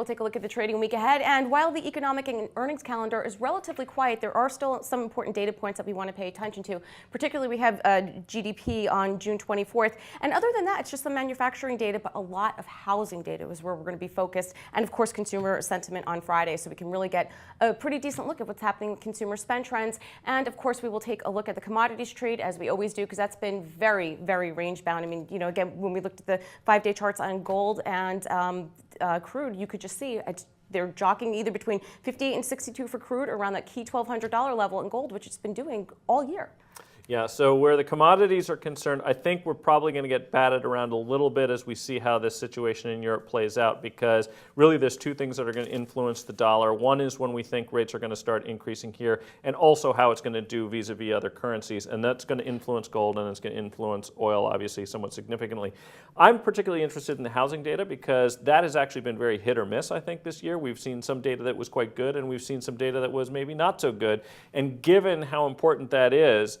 We'll take a look at the trading week ahead. And while the economic and earnings calendar is relatively quiet, there are still some important data points that we want to pay attention to. Particularly, we have GDP on June 24th. And other than that, it's just some manufacturing data, but a lot of housing data is where we're going to be focused. And of course, consumer sentiment on Friday. So we can really get a pretty decent look at what's happening with consumer spend trends. And of course, we will take a look at the commodities trade, as we always do, because that's been very, very range bound. I mean, you know, again, when we looked at the 5-day charts on gold and crude, you could just see they're jockeying either between 58 and 62 for crude, around that key $1,200 level in gold, which it's been doing all year. Yeah, so where the commodities are concerned, I think we're probably going to get batted around a little bit as we see how this situation in Europe plays out, because really there's two things that are going to influence the dollar. One is when we think rates are going to start increasing here, and also how it's going to do vis-a-vis other currencies, and that's going to influence gold and it's going to influence oil, obviously, somewhat significantly. I'm particularly interested in the housing data because that has actually been very hit or miss, I think, this year. We've seen some data that was quite good, and we've seen some data that was maybe not so good, and given how important that is,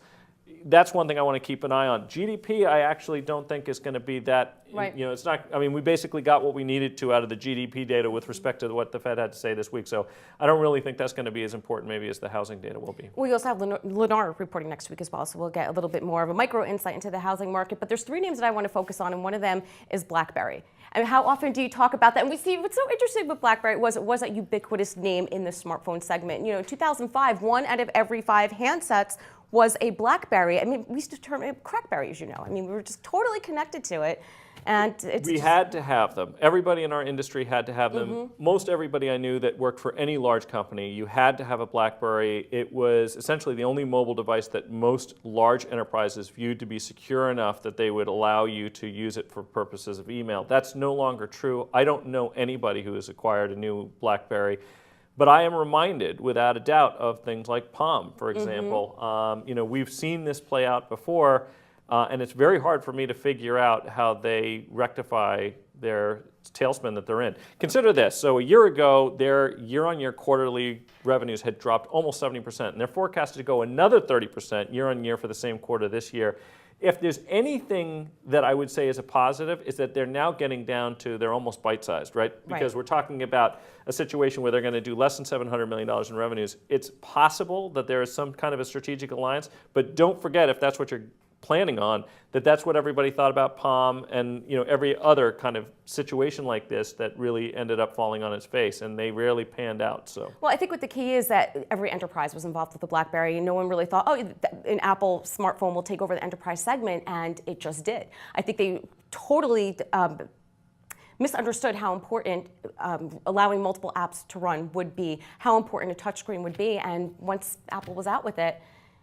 that's one thing I want to keep an eye on. GDP, I actually don't think is going to be that, right. You know, it's not, I mean, we basically got what we needed to out of the GDP data with respect to what the Fed had to say this week. So I don't really think that's going to be as important maybe as the housing data will be. We also have Lennar reporting next week as well, so we'll get a little bit more of a micro insight into the housing market. But there's three names that I want to focus on, and one of them is Blackberry. I mean, how often do you talk about that? And we see what's so interesting with Blackberry was it was that ubiquitous name in the smartphone segment. You know, in 2005, 1 out of every 5 handsets was a Blackberry. I mean, we used to term it Crackberry, as you know. I mean, we were just totally connected to it. And we had to have them. Everybody in our industry had to have them. Most everybody I knew that worked for any large company, you had to have a Blackberry. It was essentially the only mobile device that most large enterprises viewed to be secure enough that they would allow you to use it for purposes of email. That's no longer true. I don't know anybody who has acquired a new Blackberry. But I am reminded, without a doubt, of things like Palm, for example. You know, we've seen this play out before, and it's very hard for me to figure out how they rectify their tailspin that they're in. Consider this. So a year ago, their year-on-year quarterly revenues had dropped almost 70%, and they're forecasted to go another 30% year-on-year for the same quarter this year. If there's anything that I would say is a positive, is that they're now getting down to, they're almost bite-sized, right? Because we're talking about a situation where they're going to do less than $700 million in revenues. It's possible that there is some kind of a strategic alliance, but don't forget, if that's what you're planning on, that that's what everybody thought about Palm and, you know, every other kind of situation like this that really ended up falling on its face, and they rarely panned out. So, well, I think what the key is that every enterprise was involved with the BlackBerry, and no one really thought, oh, an Apple smartphone will take over the enterprise segment, and it just did. I think they totally misunderstood how important allowing multiple apps to run would be, how important a touchscreen would be, and once Apple was out with it.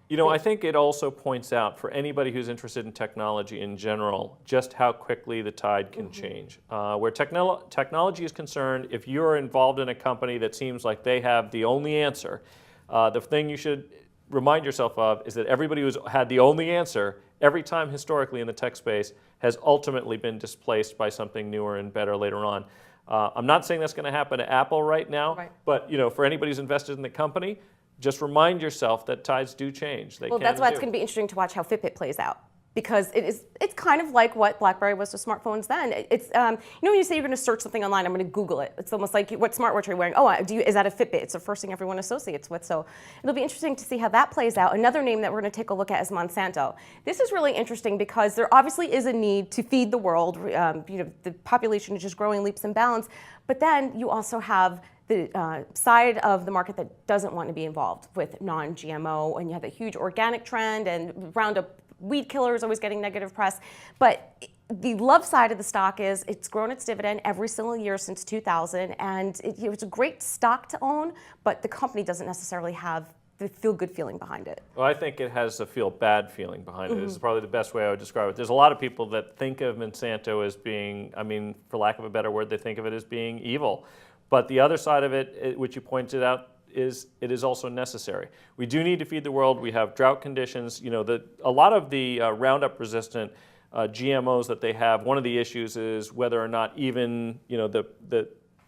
You know, I think it also points out for anybody who's interested in technology in general, just how quickly the tide can change. Where technology is concerned, if you're involved in a company that seems like they have the only answer, the thing you should remind yourself of is that everybody who's had the only answer, every time historically in the tech space, has ultimately been displaced by something newer and better later on. I'm not saying that's going to happen to Apple right now, but you know, for anybody who's invested in the company, just remind yourself that tides do change. They well, that's why it's going to be interesting to watch how Fitbit plays out, because it's kind of like what BlackBerry was to smartphones then. It's you know, when you say you're going to search something online, I'm going to Google it. It's almost like what smartwatch are you wearing? Oh, is that a Fitbit? It's the first thing everyone associates with. So it'll be interesting to see how that plays out. Another name that we're going to take a look at is Monsanto. This is really interesting because there obviously is a need to feed the world. You know, the population is just growing leaps and bounds, but then you also have the side of the market that doesn't want to be involved with non-GMO, and you have a huge organic trend, and Roundup weed killer is always getting negative press. But the love side of the stock is it's grown its dividend every single year since 2000, and it's a great stock to own, but the company doesn't necessarily have the feel-good feeling behind it. Well, I think it has a feel-bad feeling behind it. This is probably the best way I would describe it. There's a lot of people that think of Monsanto as being, I mean, for lack of a better word, they think of it as being evil. But the other side of it, which you pointed out, is it is also necessary. We do need to feed the world. We have drought conditions. You know, a lot of the Roundup-resistant GMOs that they have, one of the issues is whether or not even, you know,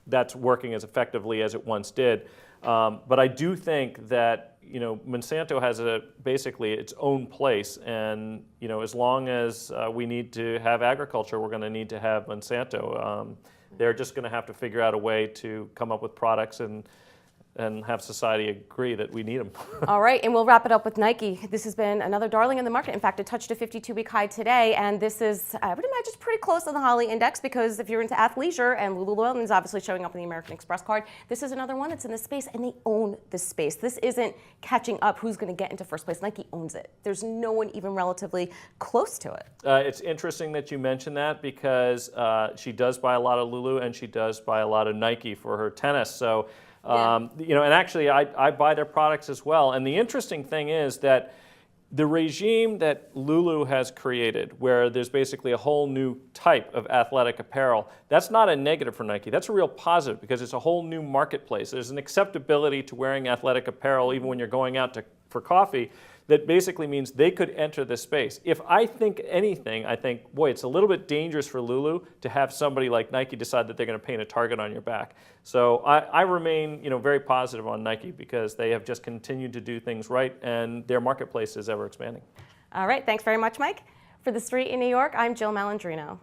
that's working as effectively as it once did. But I do think that, you know, Monsanto has basically its own place, and, you know, as long as we need to have agriculture, we're going to need to have Monsanto. They're just going to have to figure out a way to come up with products and have society agree that we need them. All right, and we'll wrap it up with Nike. This has been another darling in the market. In fact, it touched a 52-week high today, and this is, I would imagine, pretty close to the Holly Index, because if you're into athleisure, and Lululemon is obviously showing up in the American Express card, this is another one that's in this space, and they own this space. This isn't catching up who's going to get into first place. Nike owns it. There's no one even relatively close to it. It's interesting that you mention that, because she does buy a lot of Lulu, and she does buy a lot of Nike for her tennis. So. You know, and actually I buy their products as well. And the interesting thing is that the regime that Lulu has created, where there's basically a whole new type of athletic apparel, that's not a negative for Nike. That's a real positive, because it's a whole new marketplace. There's an acceptability to wearing athletic apparel even when you're going out for coffee, that basically means they could enter this space. If I think anything, I think, boy, it's a little bit dangerous for Lulu to have somebody like Nike decide that they're going to paint a target on your back. So I remain, you know, very positive on Nike, because they have just continued to do things right, and their marketplace is ever expanding. All right, thanks very much, Mike. For The Street in New York, I'm Jill Malandrino.